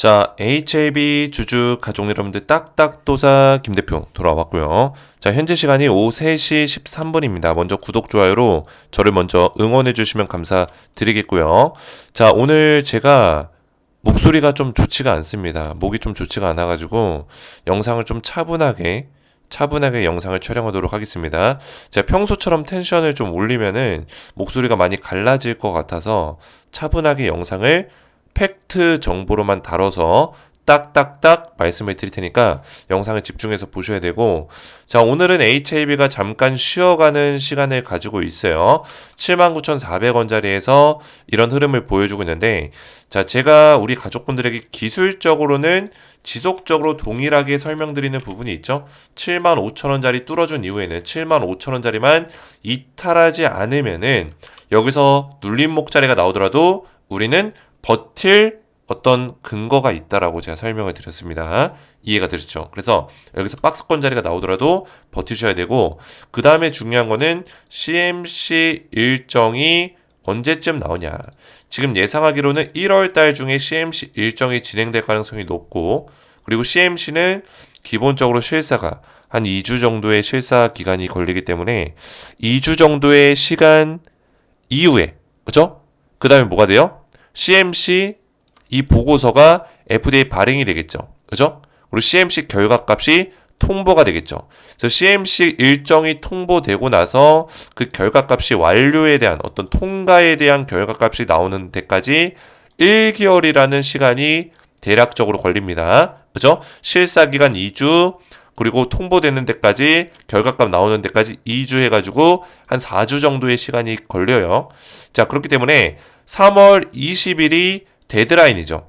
자, HLB 주주 가족 여러분들 딱딱도사 김대표 돌아왔고요. 자, 현재 시간이 오후 3시 13분입니다. 먼저 구독, 좋아요로 저를 먼저 응원해 주시면 감사드리겠고요. 자, 오늘 제가 목소리가 좀 좋지가 않습니다. 목이 좀 좋지가 않아가지고 영상을 좀 차분하게 영상을 촬영하도록 하겠습니다. 제가 평소처럼 텐션을 좀 올리면은 목소리가 많이 갈라질 것 같아서 차분하게 영상을 팩트 정보로만 다뤄서 딱딱딱 말씀을 드릴 테니까 영상을 집중해서 보셔야 되고, 자, 오늘은 HLB가 잠깐 쉬어가는 시간을 가지고 있어요. 79,400원짜리에서 이런 흐름을 보여주고 있는데, 자, 제가 우리 가족분들에게 기술적으로는 지속적으로 동일하게 설명드리는 부분이 있죠. 75,000원짜리 뚫어준 이후에는 75,000원짜리만 이탈하지 않으면은 여기서 눌림목 자리가 나오더라도 우리는 버틸 어떤 근거가 있다라고 제가 설명을 드렸습니다. 이해가 되셨죠? 그래서 여기서 박스권 자리가 나오더라도 버티셔야 되고, 그 다음에 중요한 거는 CMC 일정이 언제쯤 나오냐. 지금 예상하기로는 1월 달 중에 CMC 일정이 진행될 가능성이 높고, 그리고 CMC는 기본적으로 실사가 한 2주 정도의 실사 기간이 걸리기 때문에 2주 정도의 시간 이후에, 그죠? 그 다음에 뭐가 돼요? CMC 이 보고서가 FDA 발행이 되겠죠. 그죠? 그리고 CMC 결과값이 통보가 되겠죠. 그래서 CMC 일정이 통보되고 나서 그 결과값이 완료에 대한 어떤 통과에 대한 결과값이 나오는 데까지 1개월이라는 시간이 대략적으로 걸립니다. 그죠? 실사기간 2주, 그리고 통보되는 데까지 결과값 나오는 데까지 2주 해가지고 한 4주 정도의 시간이 걸려요. 자, 그렇기 때문에 3월 20일이 데드라인이죠.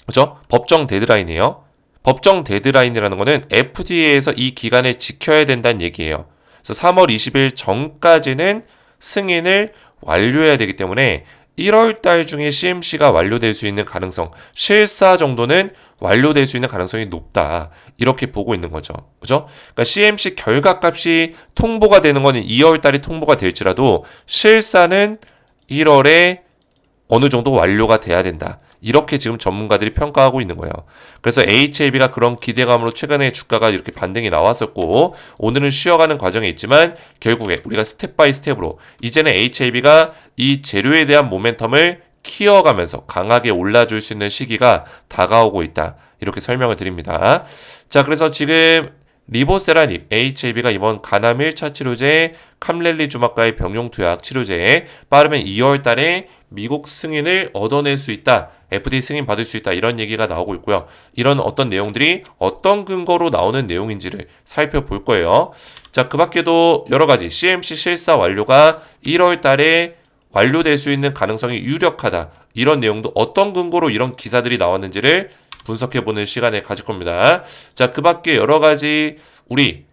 그죠? 법정 데드라인이에요. 법정 데드라인이라는 거는 FDA에서 이 기간을 지켜야 된다는 얘기예요. 그래서 3월 20일 전까지는 승인을 완료해야 되기 때문에 1월 달 중에 CMC가 완료될 수 있는 가능성, 실사 정도는 완료될 수 있는 가능성이 높다. 이렇게 보고 있는 거죠. 그죠? 그러니까 CMC 결과값이 통보가 되는 거는 2월 달이 통보가 될지라도 실사는 1월에 어느 정도 완료가 돼야 된다. 이렇게 지금 전문가들이 평가하고 있는 거예요. 그래서 HLB가 그런 기대감으로 최근에 주가가 이렇게 반등이 나왔었고, 오늘은 쉬어가는 과정에 있지만 결국에 우리가 스텝 바이 스텝으로 이제는 HLB가 이 재료에 대한 모멘텀을 키워가면서 강하게 올라줄 수 있는 시기가 다가오고 있다. 이렇게 설명을 드립니다. 자, 그래서 지금 리보세라닙, HLB가 이번 간암 1차 치료제, 캄렐리 주막가의 병용 투약 치료제에 빠르면 2월 달에 미국 승인을 얻어낼 수 있다. FDA 승인 받을 수 있다. 이런 얘기가 나오고 있고요. 이런 어떤 내용들이 어떤 근거로 나오는 내용인지를 살펴볼 거예요. 자, 그 밖에도 여러 가지 CMC 실사 완료가 1월 달에 완료될 수 있는 가능성이 유력하다. 이런 내용도 어떤 근거로 이런 기사들이 나왔는지를 분석해보는 시간을 가질 겁니다. 자, 그 밖에 여러 가지 우리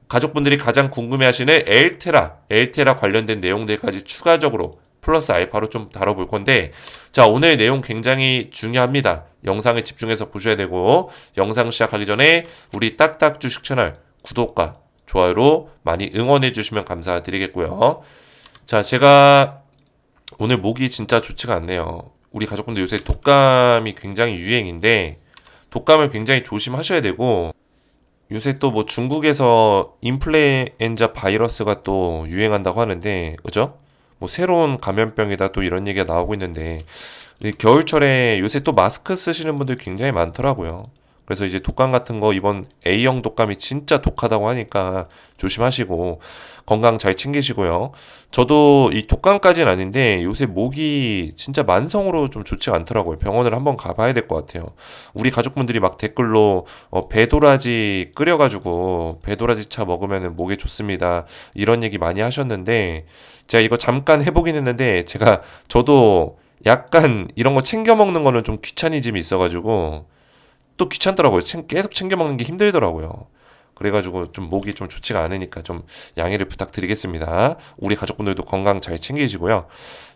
가족분들이 가장 궁금해하시는 엘테라 관련된 내용들까지 추가적으로 플러스 알파로 좀 다뤄볼 건데, 자, 오늘 내용 굉장히 중요합니다. 영상에 집중해서 보셔야 되고, 영상 시작하기 전에 우리 딱딱 주식 채널 구독과 좋아요로 많이 응원해 주시면 감사드리겠고요. 자, 제가 오늘 목이 진짜 좋지가 않네요. 우리 가족분들 요새 독감이 굉장히 유행인데 독감을 굉장히 조심하셔야 되고, 요새 또 뭐 중국에서 인플루엔자 바이러스가 또 유행한다고 하는데, 그죠? 뭐 새로운 감염병이다 또 이런 얘기가 나오고 있는데, 이 겨울철에 요새 또 마스크 쓰시는 분들 굉장히 많더라고요. 그래서 이제 독감 같은 거 이번 A형 독감이 진짜 독하다고 하니까 조심하시고 건강 잘 챙기시고요. 저도 이 독감까지는 아닌데 요새 목이 진짜 만성으로 좀 좋지가 않더라고요. 병원을 한번 가봐야 될 것 같아요. 우리 가족분들이 막 댓글로 배도라지 끓여가지고 배도라지 차 먹으면 목에 좋습니다. 이런 얘기 많이 하셨는데 제가 이거 잠깐 해보긴 했는데 저도 약간 이런 거 챙겨 먹는 거는 좀 귀차니즘이 있어가지고 또 귀찮더라고요. 계속 챙겨 먹는 게 힘들더라고요. 그래가지고 좀 목이 좀 좋지가 않으니까 좀 양해를 부탁드리겠습니다. 우리 가족분들도 건강 잘 챙기시고요.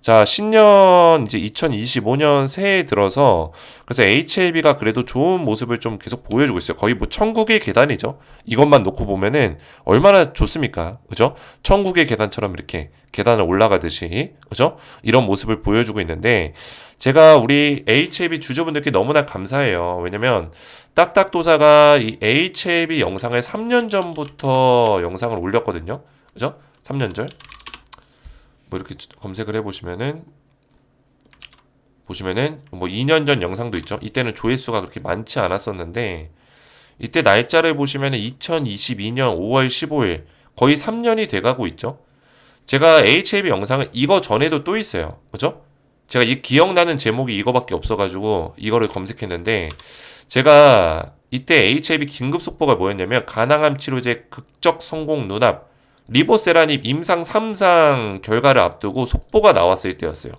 자, 신년 이제 2025년 새해 들어서 그래서 HLB가 그래도 좋은 모습을 좀 계속 보여주고 있어요. 거의 뭐 천국의 계단이죠. 이것만 놓고 보면은 얼마나 좋습니까? 그죠? 천국의 계단처럼 이렇게 계단을 올라가듯이, 그죠? 이런 모습을 보여주고 있는데, 제가 우리 HAB 주주분들께 너무나 감사해요. 왜냐면 딱딱도사가 이 HAB 영상을 3년 전부터 영상을 올렸거든요. 그죠? 3년 전. 뭐 이렇게 검색을 해보시면은 뭐 2년 전 영상도 있죠. 이때는 조회수가 그렇게 많지 않았었는데 이때 날짜를 보시면은 2022년 5월 15일 거의 3년이 돼가고 있죠. 제가 HAB 영상은 이거 전에도 또 있어요. 그죠? 제가 이 기억나는 제목이 이거밖에 없어가지고 이거를 검색했는데 제가 이때 HAB 긴급 속보가 뭐였냐면 간항암 치료제 극적 성공 눈앞 리보세라닙 임상 3상 결과를 앞두고 속보가 나왔을 때였어요.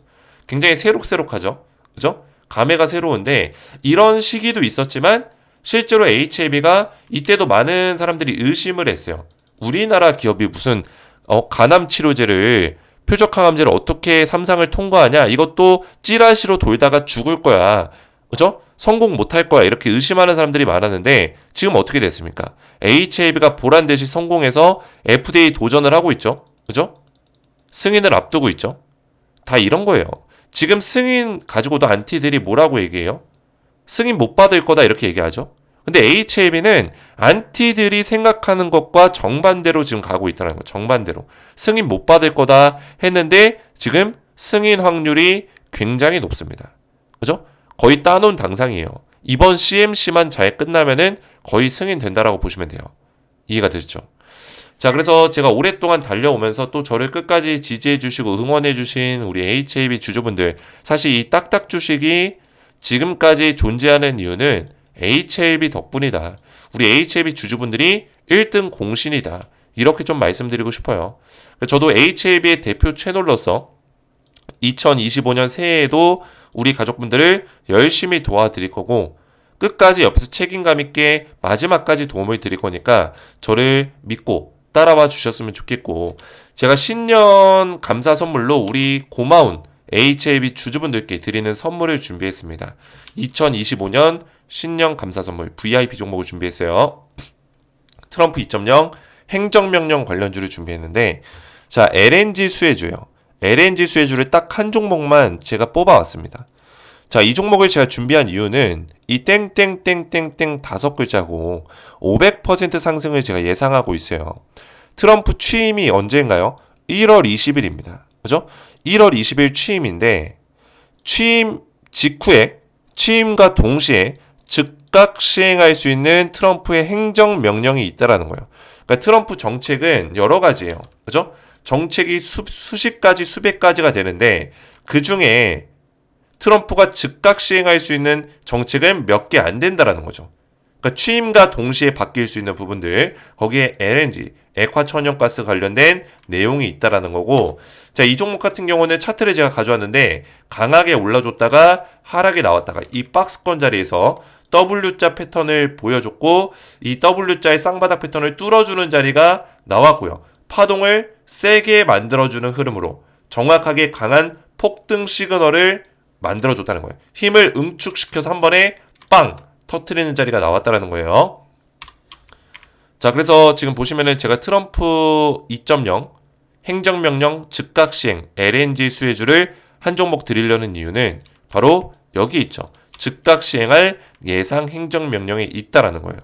굉장히 새록새록하죠. 그죠? 감회가 새로운데 이런 시기도 있었지만 실제로 HAB가 이때도 많은 사람들이 의심을 했어요. 우리나라 기업이 무슨 간암 치료제를 표적 항암제를 어떻게 3상을 통과하냐? 이것도 찌라시로 돌다가 죽을 거야. 그죠? 성공 못할 거야. 이렇게 의심하는 사람들이 많았는데 지금 어떻게 됐습니까? HAB가 보란 듯이 성공해서 FDA 도전을 하고 있죠. 그죠? 승인을 앞두고 있죠. 다 이런 거예요. 지금 승인 가지고도 안티들이 뭐라고 얘기해요? 승인 못 받을 거다 이렇게 얘기하죠. 근데 HAB는 안티들이 생각하는 것과 정반대로 지금 가고 있다는 거. 정반대로. 승인 못 받을 거다 했는데 지금 승인 확률이 굉장히 높습니다. 그죠? 거의 따놓은 당상이에요. 이번 CMC만 잘 끝나면은 거의 승인된다라고 보시면 돼요. 이해가 되시죠? 자, 그래서 제가 오랫동안 달려오면서 또 저를 끝까지 지지해주시고 응원해주신 우리 HAB 주주분들, 사실 이 딱딱 주식이 지금까지 존재하는 이유는 HAB 덕분이다. 우리 HAB 주주분들이 1등 공신이다. 이렇게 좀 말씀드리고 싶어요. 저도 HAB의 대표 채널로서 2025년 새해에도 우리 가족분들을 열심히 도와드릴 거고 끝까지 옆에서 책임감 있게 마지막까지 도움을 드릴 거니까 저를 믿고 따라와 주셨으면 좋겠고 제가 신년 감사 선물로 우리 고마운 HAB 주주분들께 드리는 선물을 준비했습니다. 2025년 신년 감사 선물 VIP 종목을 준비했어요. 트럼프 2.0 행정명령 관련주를 준비했는데 자 LNG 수혜주요. LNG 수혜주를 딱 한 종목만 제가 뽑아왔습니다. 자, 이 종목을 제가 준비한 이유는 이 땡땡땡땡땡 5글자고 500% 상승을 제가 예상하고 있어요. 트럼프 취임이 언제인가요? 1월 20일입니다. 그죠? 1월 20일 취임인데 취임 직후에 취임과 동시에 즉각 시행할 수 있는 트럼프의 행정명령이 있다라는 거예요. 그러니까 트럼프 정책은 여러 가지예요. 그죠? 정책이 수십 가지, 수백 가지가 되는데 그 중에 트럼프가 즉각 시행할 수 있는 정책은 몇 개 안 된다라는 거죠. 그러니까 취임과 동시에 바뀔 수 있는 부분들 거기에 LNG, 액화천연가스 관련된 내용이 있다라는 거고 자, 이 종목 같은 경우는 차트를 제가 가져왔는데 강하게 올라줬다가 하락이 나왔다가 이 박스권 자리에서 W자 패턴을 보여줬고 이 W자의 쌍바닥 패턴을 뚫어주는 자리가 나왔고요. 파동을 세게 만들어주는 흐름으로 정확하게 강한 폭등 시그널을 만들어줬다는 거예요. 힘을 응축시켜서 한 번에 빵! 터트리는 자리가 나왔다는 거예요. 자, 그래서 지금 보시면은 제가 트럼프 2.0 행정명령 즉각 시행 LNG 수혜주를 한 종목 드리려는 이유는 바로 여기 있죠. 즉각 시행할 예상 행정명령이 있다라는 거예요.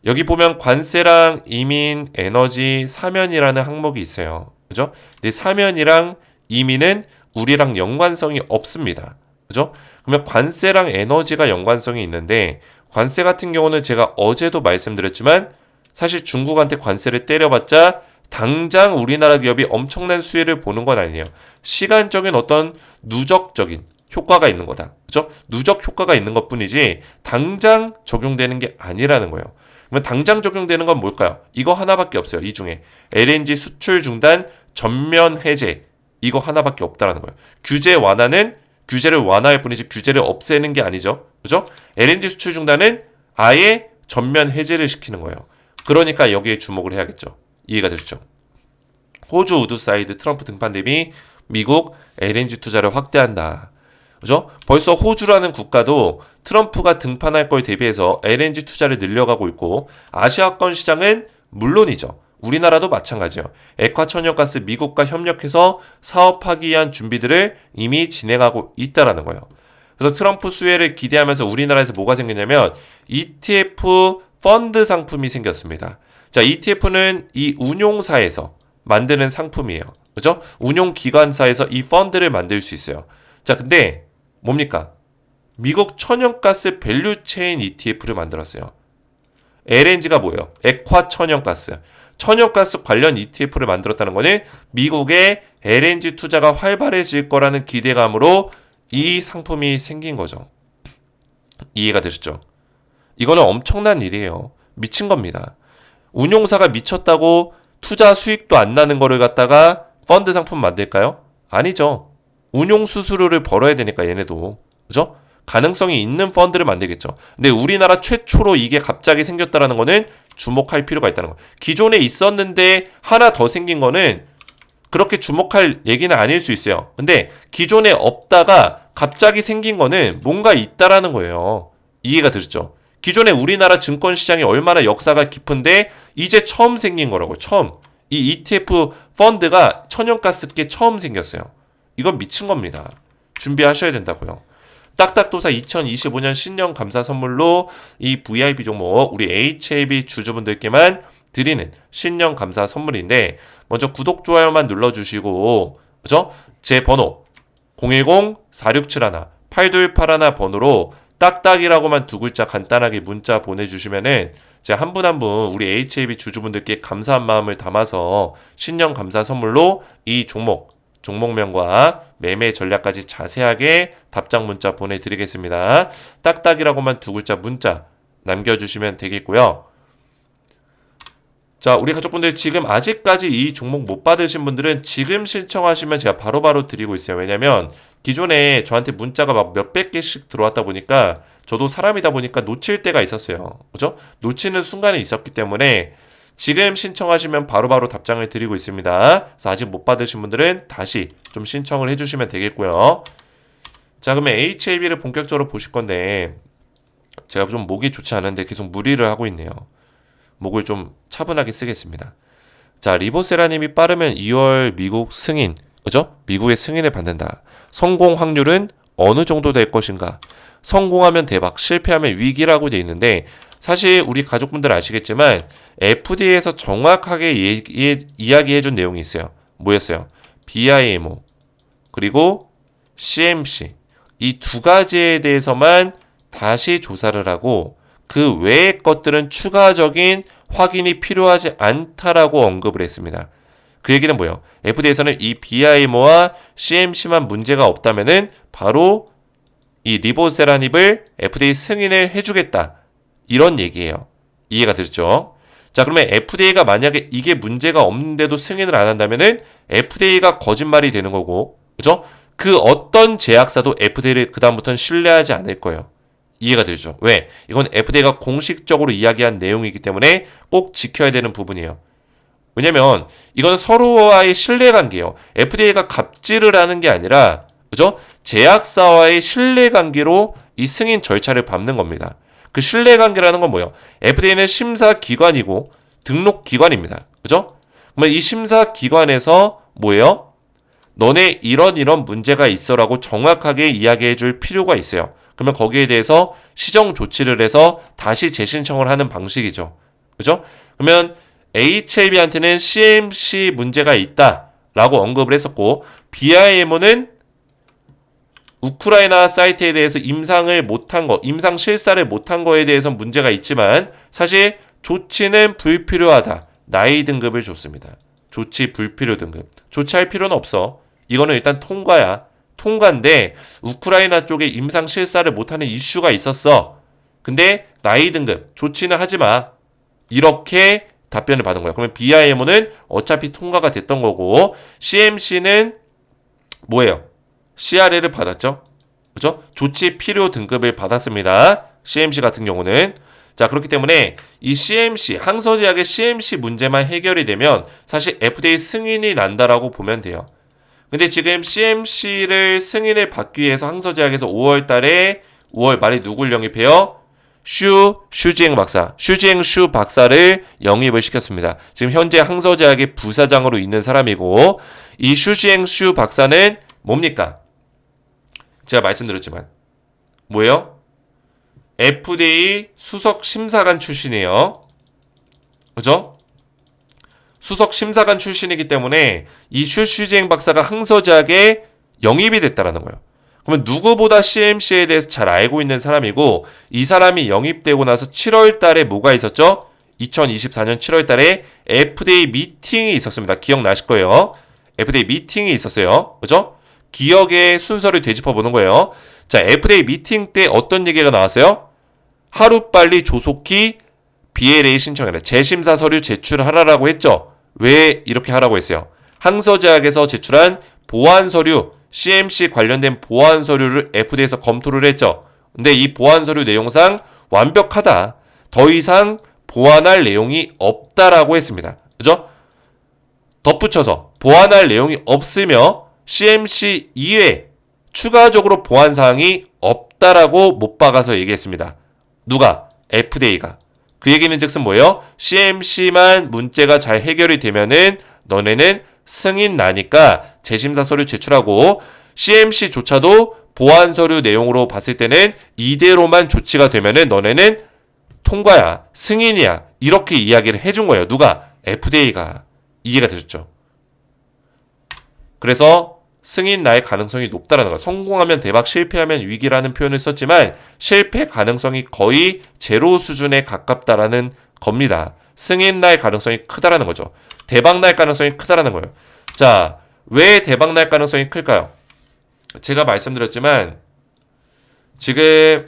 여기 보면 관세랑 이민, 에너지, 사면이라는 항목이 있어요. 그죠? 근데 사면이랑 이민은 우리랑 연관성이 없습니다. 그죠? 그러면 관세랑 에너지가 연관성이 있는데 관세 같은 경우는 제가 어제도 말씀드렸지만 사실 중국한테 관세를 때려봤자 당장 우리나라 기업이 엄청난 수혜를 보는 건 아니에요. 시간적인 어떤 누적적인 효과가 있는 거다. 그죠? 누적 효과가 있는 것 뿐이지 당장 적용되는 게 아니라는 거예요. 그러면 당장 적용되는 건 뭘까요? 이거 하나밖에 없어요. 이 중에 LNG 수출 중단 전면 해제 이거 하나밖에 없다라는 거예요. 규제 완화는 규제를 완화할 뿐이지 규제를 없애는 게 아니죠. 그죠? LNG 수출 중단은 아예 전면 해제를 시키는 거예요. 그러니까 여기에 주목을 해야겠죠. 이해가 되시죠? 호주 우드사이드 트럼프 등판 대비 미국 LNG 투자를 확대한다. 그죠? 벌써 호주라는 국가도 트럼프가 등판할 걸 대비해서 LNG 투자를 늘려가고 있고 아시아권 시장은 물론이죠. 우리나라도 마찬가지예요. 액화천연가스 미국과 협력해서 사업하기 위한 준비들을 이미 진행하고 있다라는 거예요. 그래서 트럼프 수혜를 기대하면서 우리나라에서 뭐가 생겼냐면 ETF 펀드 상품이 생겼습니다. 자, ETF는 이 운용사에서 만드는 상품이에요. 그죠? 운용기관사에서 이 펀드를 만들 수 있어요. 자, 근데 뭡니까? 미국 천연가스 밸류체인 ETF를 만들었어요. LNG가 뭐예요? 액화천연가스. 천연가스 관련 ETF를 만들었다는 거는 미국의 LNG 투자가 활발해질 거라는 기대감으로 이 상품이 생긴 거죠. 이해가 되셨죠? 이거는 엄청난 일이에요. 미친 겁니다. 운용사가 미쳤다고 투자 수익도 안 나는 거를 갖다가 펀드 상품 만들까요? 아니죠. 운용 수수료를 벌어야 되니까 얘네도. 그죠? 가능성이 있는 펀드를 만들겠죠. 근데 우리나라 최초로 이게 갑자기 생겼다라는 거는 주목할 필요가 있다는 거예요. 기존에 있었는데 하나 더 생긴 거는 그렇게 주목할 얘기는 아닐 수 있어요. 근데 기존에 없다가 갑자기 생긴 거는 뭔가 있다라는 거예요. 이해가 되셨죠? 기존에 우리나라 증권 시장이 얼마나 역사가 깊은데 이제 처음 생긴 거라고요. 처음. 이 ETF 펀드가 천연가스께 처음 생겼어요. 이건 미친 겁니다. 준비하셔야 된다고요. 딱딱도사 2025년 신년 감사 선물로 이 VIP 종목 우리 HAB 주주분들께만 드리는 신년 감사 선물인데 먼저 구독, 좋아요만 눌러주시고 그죠? 제 번호 010-4671-8281 번호로 딱딱이라고만 두 글자 간단하게 문자 보내주시면은 제가 한 분 한 분 우리 HAB 주주분들께 감사한 마음을 담아서 신년 감사 선물로 이 종목명과 매매 전략까지 자세하게 답장 문자 보내드리겠습니다. 딱딱이라고만 두 글자 문자 남겨주시면 되겠고요. 자, 우리 가족분들 지금 아직까지 이 종목 못 받으신 분들은 지금 신청하시면 제가 바로바로 드리고 있어요. 왜냐면 기존에 저한테 문자가 막 몇백 개씩 들어왔다 보니까 저도 사람이다 보니까 놓칠 때가 있었어요. 그죠? 놓치는 순간이 있었기 때문에 지금 신청하시면 바로바로 답장을 드리고 있습니다. 그래서 아직 못 받으신 분들은 다시 좀 신청을 해주시면 되겠고요. 자, 그러면 HAB를 본격적으로 보실 건데 제가 좀 목이 좋지 않은데 계속 무리를 하고 있네요. 목을 좀 차분하게 쓰겠습니다. 자, 리보세라님이 빠르면 2월 미국 승인, 그죠? 미국의 승인을 받는다. 성공 확률은 어느 정도 될 것인가? 성공하면 대박, 실패하면 위기라고 돼 있는데 사실 우리 가족분들 아시겠지만 FDA에서 정확하게 이야기해준 내용이 있어요. 뭐였어요? BIMO 그리고 CMC 이 두 가지에 대해서만 다시 조사를 하고 그 외의 것들은 추가적인 확인이 필요하지 않다라고 언급을 했습니다. 그 얘기는 뭐예요? FDA에서는 이 BIMO와 CMC만 문제가 없다면은 바로 이 리보세라닙을 FDA 승인을 해주겠다. 이런 얘기예요. 이해가 되죠? 자, 그러면 FDA가 만약에 이게 문제가 없는데도 승인을 안 한다면은 FDA가 거짓말이 되는 거고, 그죠? 그 어떤 제약사도 FDA를 그다음부터는 신뢰하지 않을 거예요. 이해가 되죠? 왜? 이건 FDA가 공식적으로 이야기한 내용이기 때문에 꼭 지켜야 되는 부분이에요. 왜냐면 이건 서로와의 신뢰관계예요. FDA가 갑질을 하는 게 아니라, 그죠? 제약사와의 신뢰관계로 이 승인 절차를 밟는 겁니다. 그 신뢰관계라는 건 뭐예요? FDA는 심사기관이고 등록기관입니다. 그죠? 그러면 이 심사기관에서 뭐예요? 너네 이런 문제가 있어라고 정확하게 이야기해 줄 필요가 있어요. 그러면 거기에 대해서 시정 조치를 해서 다시 재신청을 하는 방식이죠. 그죠? 그러면 HAB한테는 CMC 문제가 있다라고 언급을 했었고 BIMO는 우크라이나 사이트에 대해서 임상을 못한 거, 임상 실사를 못한 거에 대해서 문제가 있지만 사실 조치는 불필요하다. 나이 등급을 줬습니다. 조치 불필요 등급. 조치할 필요는 없어. 이거는 일단 통과야. 통과인데 우크라이나 쪽에 임상 실사를 못하는 이슈가 있었어. 근데 나이 등급 조치는 하지 마. 이렇게 답변을 받은 거야. 그러면 BIMO는 어차피 통과가 됐던 거고 CMC는 뭐예요? CRL을 받았죠. 그죠? 조치 필요 등급을 받았습니다. CMC 같은 경우는. 자, 그렇기 때문에 이 CMC, 항서제약의 CMC 문제만 해결이 되면 사실 FDA 승인이 난다라고 보면 돼요. 근데 지금 CMC를 승인을 받기 위해서 항서제약에서 5월 말에 누굴 영입해요? 슈지행 박사, 슈지행 슈 박사를 영입을 시켰습니다. 지금 현재 항서제약의 부사장으로 있는 사람이고, 이 슈지행 슈 박사는 뭡니까? 제가 말씀드렸지만 뭐예요? FDA 수석 심사관 출신이에요. 그죠? 수석 심사관 출신이기 때문에 이 슈지행 박사가 항서제약에 영입이 됐다라는 거예요. 그러면 누구보다 CMC에 대해서 잘 알고 있는 사람이고, 이 사람이 영입되고 나서 7월 달에 뭐가 있었죠? 2024년 7월 달에 FDA 미팅이 있었습니다. 기억나실 거예요. FDA 미팅이 있었어요. 그죠? 기억의 순서를 되짚어 보는 거예요. 자, FDA 미팅 때 어떤 얘기가 나왔어요? 하루빨리 조속히 BLA 신청해라. 재심사 서류 제출하라라고 했죠. 왜 이렇게 하라고 했어요? 항서제약에서 제출한 보안 서류, CMC 관련된 보안 서류를 FDA에서 검토를 했죠. 근데 이 보안 서류 내용상 완벽하다. 더 이상 보완할 내용이 없다라고 했습니다. 그죠? 덧붙여서 보완할 내용이 없으며 CMC 이외에 추가적으로 보완 사항이 없다라고 못 박아서 얘기했습니다. 누가? FDA가. 그 얘기는 즉슨 뭐예요? CMC만 문제가 잘 해결이 되면은 너네는 승인 나니까 재심사 서류 제출하고, CMC조차도 보안 서류 내용으로 봤을 때는 이대로만 조치가 되면은 너네는 통과야, 승인이야, 이렇게 이야기를 해준 거예요. 누가? FDA가. 이해가 되셨죠? 그래서 승인 날 가능성이 높다라는 거. 성공하면 대박, 실패하면 위기라는 표현을 썼지만 실패 가능성이 거의 제로 수준에 가깝다라는 겁니다. 승인 날 가능성이 크다라는 거죠. 대박 날 가능성이 크다라는 거예요. 자, 왜 대박 날 가능성이 클까요? 제가 말씀드렸지만 지금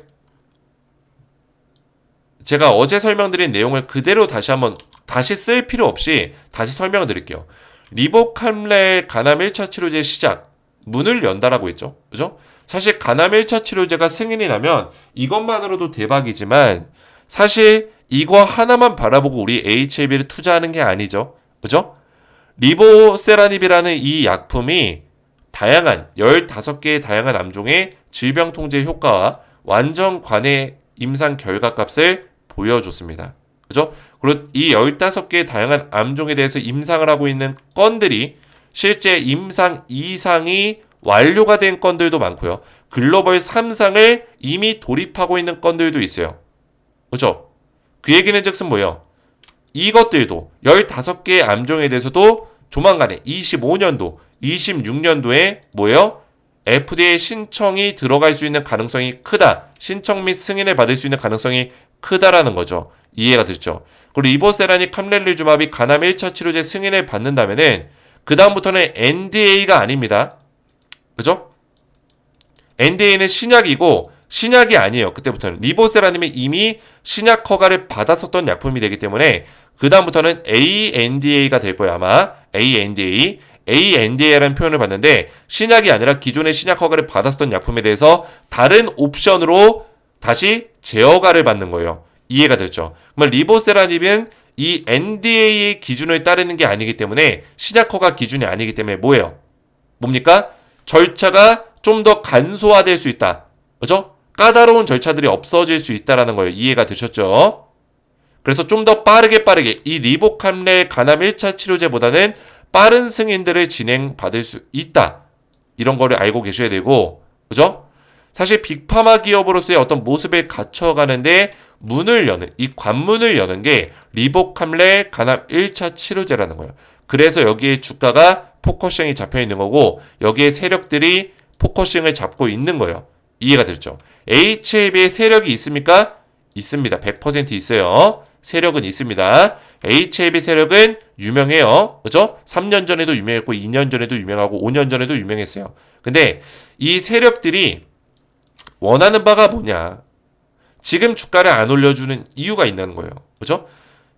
제가 어제 설명드린 내용을 그대로 다시 쓸 필요 없이 다시 설명을 드릴게요. 리보캄렐 간암 1차 치료제 시작 문을 연다라고 했죠. 그죠? 사실 간암 1차 치료제가 승인이 나면 이것만으로도 대박이지만 사실 이거 하나만 바라보고 우리 HLB를 투자하는 게 아니죠. 그죠? 리보세라닙이라는 이 약품이 다양한 15개의 다양한 암종의 질병 통제 효과와 완전 관해 임상 결과값을 보여줬습니다. 그죠? 그리고 이 15개의 다양한 암종에 대해서 임상을 하고 있는 건들이 실제 임상 2상이 완료가 된 건들도 많고요. 글로벌 3상을 이미 돌입하고 있는 건들도 있어요. 그죠? 그 얘기는 즉슨 뭐예요? 이것들도 15개의 암종에 대해서도 조만간에 25년도, 26년도에 뭐예요? FDA 신청이 들어갈 수 있는 가능성이 크다. 신청 및 승인을 받을 수 있는 가능성이 크다라는 거죠. 이해가 되죠? 그리고 리보세라닙 캄렐리주마비 간암 1차 치료제 승인을 받는다면은 그 다음부터는 NDA가 아닙니다. 그죠? NDA는 신약이고 신약이 아니에요. 그때부터는 리보세라님이 이미 신약 허가를 받았었던 약품이 되기 때문에 그 다음부터는 ANDA가 될 거예요. 아마 ANDA라는 표현을 봤는데 신약이 아니라 기존의 신약 허가를 받았었던 약품에 대해서 다른 옵션으로 다시 재허가를 받는 거예요. 이해가 됐죠? 그러면 리보세라닙은 이 NDA의 기준을 따르는 게 아니기 때문에 신약 허가 기준이 아니기 때문에 뭐예요? 뭡니까? 절차가 좀 더 간소화될 수 있다. 그죠? 까다로운 절차들이 없어질 수 있다라는 거예요. 이해가 되셨죠? 그래서 좀 더 빠르게 이 리보캄렐 간암 1차 치료제보다는 빠른 승인들을 진행받을 수 있다. 이런 거를 알고 계셔야 되고, 그죠? 사실 빅파마 기업으로서의 어떤 모습을 갖춰가는데 문을 여는, 이 관문을 여는 게 리보캄렐 간암 1차 치료제라는 거예요. 그래서 여기에 주가가 포커싱이 잡혀 있는 거고 여기에 세력들이 포커싱을 잡고 있는 거예요. 이해가 됐죠? HLB에 세력이 있습니까? 있습니다. 100% 있어요. 세력은 있습니다. HLB 세력은 유명해요. 그죠? 3년 전에도 유명했고 2년 전에도 유명하고 5년 전에도 유명했어요. 근데 이 세력들이 원하는 바가 뭐냐? 지금 주가를 안 올려주는 이유가 있는 거예요. 그죠?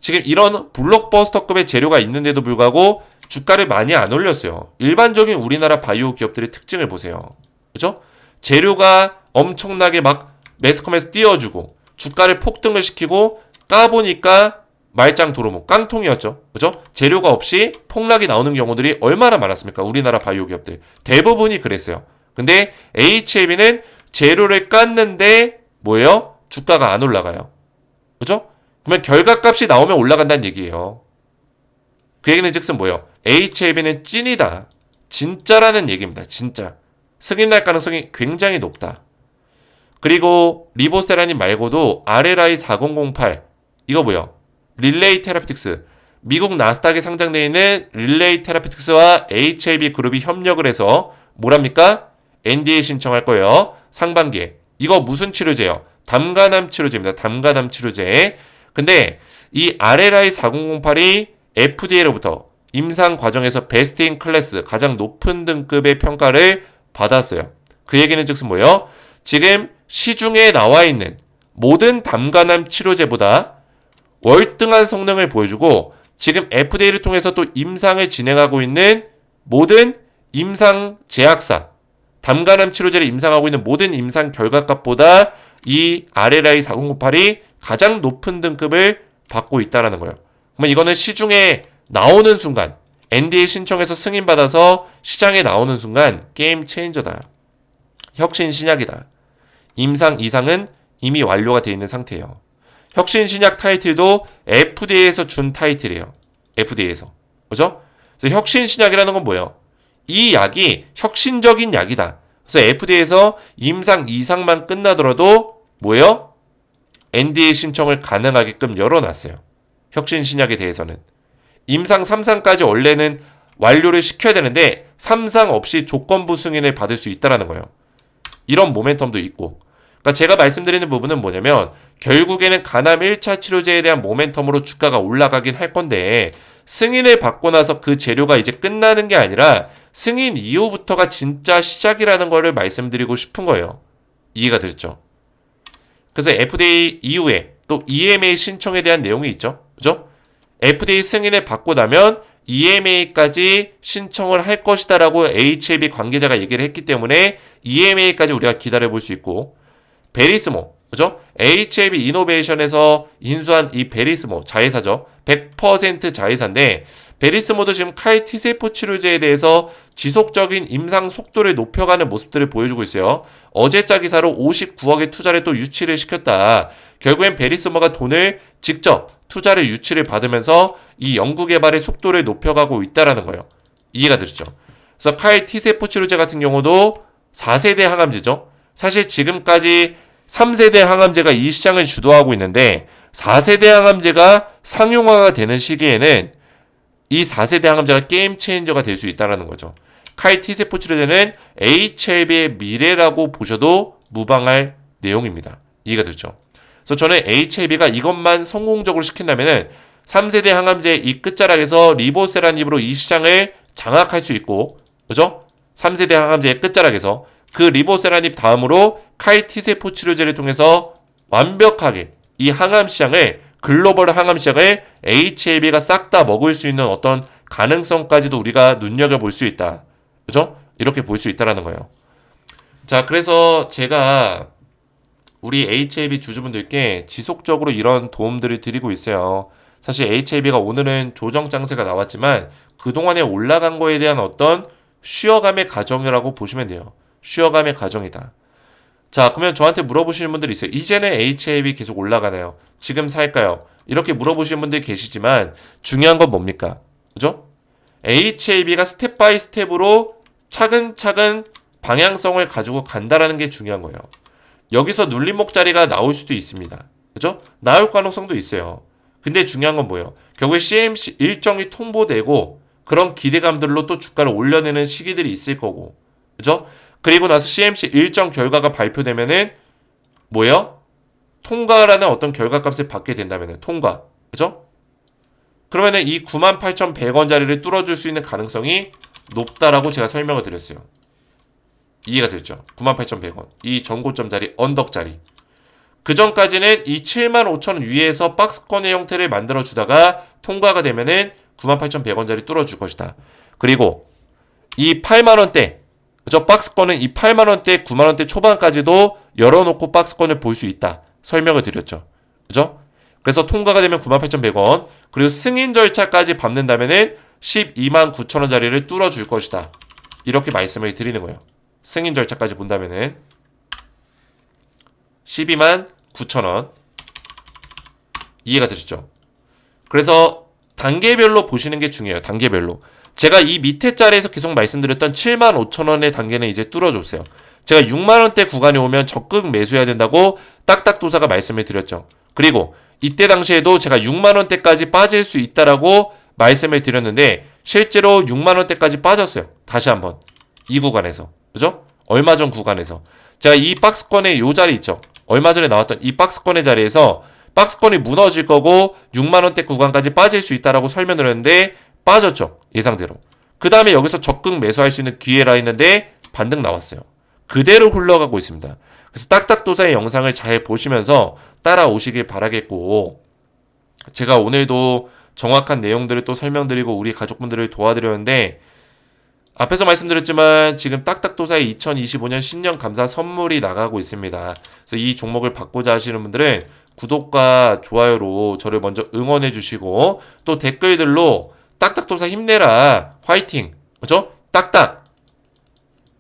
지금 이런 블록버스터급의 재료가 있는데도 불구하고 주가를 많이 안 올렸어요. 일반적인 우리나라 바이오 기업들의 특징을 보세요. 그죠? 재료가 엄청나게 막 매스컴에서 띄워주고 주가를 폭등을 시키고 까보니까 말짱 도루묵 깡통이었죠. 그죠? 재료가 없이 폭락이 나오는 경우들이 얼마나 많았습니까? 우리나라 바이오 기업들. 대부분이 그랬어요. 근데 HLB는 재료를 깠는데 뭐예요? 주가가 안 올라가요. 그죠? 그러면 결과값이 나오면 올라간다는 얘기예요. 그 얘기는 즉슨 뭐예요? HLB는 찐이다. 진짜라는 얘기입니다. 진짜. 승인 날 가능성이 굉장히 높다. 그리고 리보세라님 말고도 RLI 4008 이거 뭐예요? 릴레이 테라피틱스. 미국 나스닥에 상장되어 있는 릴레이 테라피틱스와 HLB 그룹이 협력을 해서 뭐랍니까? NDA 신청할 거예요. 상반기에. 이거 무슨 치료제예요? 담가남 치료제입니다. 담가남 치료제. 근데 이 RLI 4008이 FDA로부터 임상 과정에서 베스트 인 클래스 가장 높은 등급의 평가를 받았어요. 그 얘기는 즉슨 뭐예요? 지금 시중에 나와 있는 모든 담가남 치료제보다 월등한 성능을 보여주고 지금 FDA를 통해서 또 임상을 진행하고 있는 모든 임상 제약사, 담가남 치료제를 임상하고 있는 모든 임상 결과값보다 이 RLI 4008이 가장 높은 등급을 받고 있다는 거예요. 그러면 이거는 시중에 나오는 순간, NDA 신청해서 승인받아서 시장에 나오는 순간 게임 체인저다. 혁신 신약이다. 임상 이상은 이미 완료가 되어 있는 상태예요. 혁신 신약 타이틀도 FDA에서 준 타이틀이에요. FDA에서. 그죠? 그래서 혁신 신약이라는 건 뭐예요? 이 약이 혁신적인 약이다. 그래서 FDA에서 임상 이상만 끝나더라도 뭐예요? NDA 신청을 가능하게끔 열어놨어요. 혁신 신약에 대해서는. 임상 3상까지 원래는 완료를 시켜야 되는데 3상 없이 조건부 승인을 받을 수 있다는 거예요. 이런 모멘텀도 있고. 그러니까 제가 말씀드리는 부분은 뭐냐면 결국에는 간암 1차 치료제에 대한 모멘텀으로 주가가 올라가긴 할 건데 승인을 받고 나서 그 재료가 이제 끝나는 게 아니라 승인 이후부터가 진짜 시작이라는 거를 말씀드리고 싶은 거예요. 이해가 되셨죠? 그래서 FDA 이후에 또 EMA 신청에 대한 내용이 있죠. 그죠? FDA 승인을 받고 나면 EMA까지 신청을 할 것이다라고 HLB 관계자가 얘기를 했기 때문에 EMA까지 우리가 기다려볼 수 있고 베리스모, 그죠? HLB 이노베이션에서 인수한 이 베리스모 자회사죠. 100% 자회사인데 베리스모도 지금 칼 T세포 치료제에 대해서 지속적인 임상 속도를 높여가는 모습들을 보여주고 있어요. 어제자 기사로 59억의 투자를 또 유치를 시켰다. 결국엔 베리스모가 돈을 직접 투자를 유치를 받으면서 이 연구개발의 속도를 높여가고 있다는 거예요. 이해가 되시죠? 그래서 칼 T세포 치료제 같은 경우도 4세대 항암제죠. 사실 지금까지 3세대 항암제가 이 시장을 주도하고 있는데 4세대 항암제가 상용화가 되는 시기에는 이 4세대 항암제가 게임 체인저가 될 수 있다는 거죠. 칼 T세포 치료제는 HLB의 미래라고 보셔도 무방할 내용입니다. 이해가 되죠? 그래서 저는 HLB가 이것만 성공적으로 시킨다면은 3세대 항암제 이 끝자락에서 리보세라닙으로 이 시장을 장악할 수 있고, 그죠? 3세대 항암제의 끝자락에서 그 리보세라닙 다음으로 칼 T세포 치료제를 통해서 완벽하게 이 항암 시장을 글로벌 항암 시장을 HLB가 싹 다 먹을 수 있는 어떤 가능성까지도 우리가 눈여겨볼 수 있다. 그죠? 이렇게 볼 수 있다라는 거예요. 자, 그래서 제가 우리 HLB 주주분들께 지속적으로 이런 도움들을 드리고 있어요. 사실 HLB가 오늘은 조정 장세가 나왔지만 그동안에 올라간 거에 대한 어떤 쉬어감의 과정이라고 보시면 돼요. 쉬어감의 과정이다. 자, 그러면 저한테 물어보시는 분들이 있어요. 이제는 HLB 계속 올라가나요? 지금 살까요? 이렇게 물어보시는 분들이 계시지만 중요한 건 뭡니까? 그죠? HLB가 스텝 바이 스텝으로 차근차근 방향성을 가지고 간다라는 게 중요한 거예요. 여기서 눌림목 자리가 나올 수도 있습니다. 그죠? 나올 가능성도 있어요. 근데 중요한 건 뭐예요? 결국에 CMC 일정이 통보되고 그런 기대감들로 또 주가를 올려내는 시기들이 있을 거고. 그죠? 그리고 나서 CMC 일정 결과가 발표되면은 뭐예요? 통과라는 어떤 결과값을 받게 된다면은 통과. 그죠? 그러면은 이 98,100원 자리를 뚫어줄 수 있는 가능성이 높다라고 제가 설명을 드렸어요. 이해가 됐죠? 98,100원. 이 전고점 자리, 언덕 자리. 그 전까지는 이 75,000원 위에서 박스권의 형태를 만들어 주다가 통과가 되면은 98,100원 자리 뚫어줄 것이다. 그리고 이 8만원대, 그죠? 박스권은 이 8만원대, 9만원대 초반까지도 열어놓고 박스권을 볼 수 있다. 설명을 드렸죠. 그죠? 그래서 통과가 되면 98,100원, 그리고 승인 절차까지 밟는다면은 12만 9천원 자리를 뚫어줄 것이다. 이렇게 말씀을 드리는 거예요. 승인 절차까지 본다면은 12만 9천원. 이해가 되시죠? 그래서 단계별로 보시는 게 중요해요. 단계별로. 제가 이 밑에 자리에서 계속 말씀드렸던 75,000원의 단계는 이제 뚫어줬어요. 제가 6만원대 구간에 오면 적극 매수해야 된다고 딱딱도사가 말씀을 드렸죠. 그리고 이때 당시에도 제가 6만원대까지 빠질 수 있다라고 말씀을 드렸는데 실제로 6만원대까지 빠졌어요. 다시 한번 이 구간에서. 그죠? 얼마 전 구간에서 제가 이 박스권의 요 자리 있죠. 얼마 전에 나왔던 이 박스권의 자리에서 박스권이 무너질 거고 6만원대 구간까지 빠질 수 있다라고 설명을 했는데 빠졌죠. 예상대로. 그 다음에 여기서 적극 매수할 수 있는 기회라 했는데 반등 나왔어요. 그대로 흘러가고 있습니다. 그래서 딱딱도사의 영상을 잘 보시면서 따라오시길 바라겠고, 제가 오늘도 정확한 내용들을 또 설명드리고 우리 가족분들을 도와드렸는데, 앞에서 말씀드렸지만 지금 딱딱도사의 2025년 신년 감사 선물이 나가고 있습니다. 그래서 이 종목을 받고자 하시는 분들은 구독과 좋아요로 저를 먼저 응원해 주시고, 또 댓글들로 딱딱도사 힘내라, 화이팅, 그렇죠? 딱딱.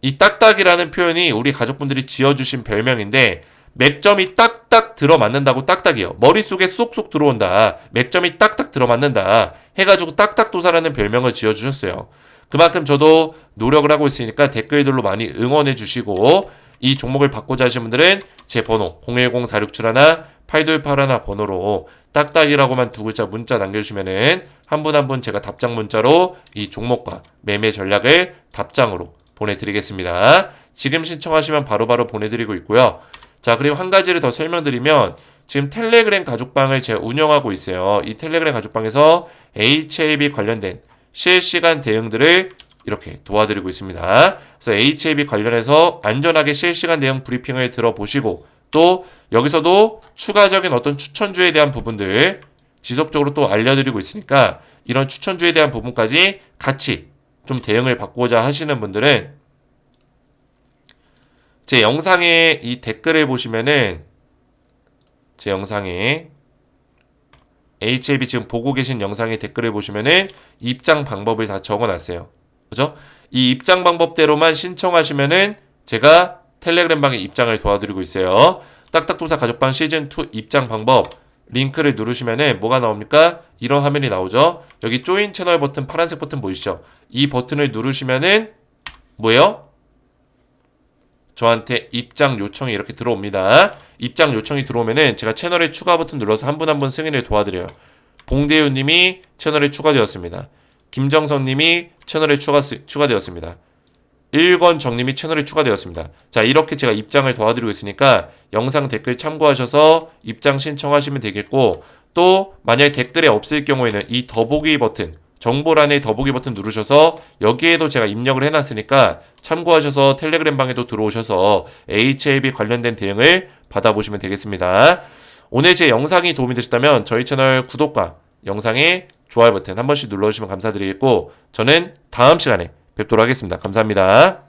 이 딱딱이라는 표현이 우리 가족분들이 지어주신 별명인데, 맥점이 딱딱 들어맞는다고 딱딱이요. 머릿속에 쏙쏙 들어온다. 맥점이 딱딱 들어맞는다. 해가지고 딱딱도사라는 별명을 지어주셨어요. 그만큼 저도 노력을 하고 있으니까 댓글들로 많이 응원해 주시고, 이 종목을 받고자 하시는 분들은 제 번호 010-4671-8281 번호로 딱딱이라고만 두 글자 문자 남겨주시면은 한 분 한 분 제가 답장 문자로 이 종목과 매매 전략을 답장으로 보내드리겠습니다. 지금 신청하시면 바로바로 보내드리고 있고요. 자, 그리고 한 가지를 더 설명드리면 지금 텔레그램 가족방을 제가 운영하고 있어요. 이 텔레그램 가족방에서 HLB 관련된 실시간 대응들을 이렇게 도와드리고 있습니다. 그래서 HLB 관련해서 안전하게 실시간 대응 브리핑을 들어보시고, 또 여기서도 추가적인 어떤 추천주에 대한 부분들 지속적으로 또 알려드리고 있으니까 이런 추천주에 대한 부분까지 같이 좀 대응을 받고자 하시는 분들은 제 영상에 이 댓글을 보시면은, 제 영상에 HLB 지금 보고 계신 영상의 댓글을 보시면은 입장 방법을 다 적어놨어요. 그죠? 이 입장 방법대로만 신청하시면은 제가 텔레그램 방에 입장을 도와드리고 있어요. 딱딱도사 가족방 시즌2 입장 방법 링크를 누르시면은 뭐가 나옵니까? 이런 화면이 나오죠. 여기 조인 채널 버튼, 파란색 버튼 보이시죠? 이 버튼을 누르시면은 뭐예요? 저한테 입장 요청이 이렇게 들어옵니다. 입장 요청이 들어오면은 제가 채널에 추가 버튼 눌러서 한 분 한 분 승인을 도와드려요. 봉대윤님이 채널에 추가되었습니다. 김정선님이 채널에 추가되었습니다. 일권정님이 채널에 추가되었습니다. 자, 이렇게 제가 입장을 도와드리고 있으니까 영상 댓글 참고하셔서 입장 신청하시면 되겠고, 또 만약에 댓글에 없을 경우에는 이 더보기 버튼, 정보란에 더보기 버튼 누르셔서 여기에도 제가 입력을 해놨으니까 참고하셔서 텔레그램 방에도 들어오셔서 HLB 관련된 대응을 받아보시면 되겠습니다. 오늘 제 영상이 도움이 되셨다면 저희 채널 구독과 영상에 좋아요 버튼 한 번씩 눌러주시면 감사드리겠고, 저는 다음 시간에 뵙도록 하겠습니다. 감사합니다.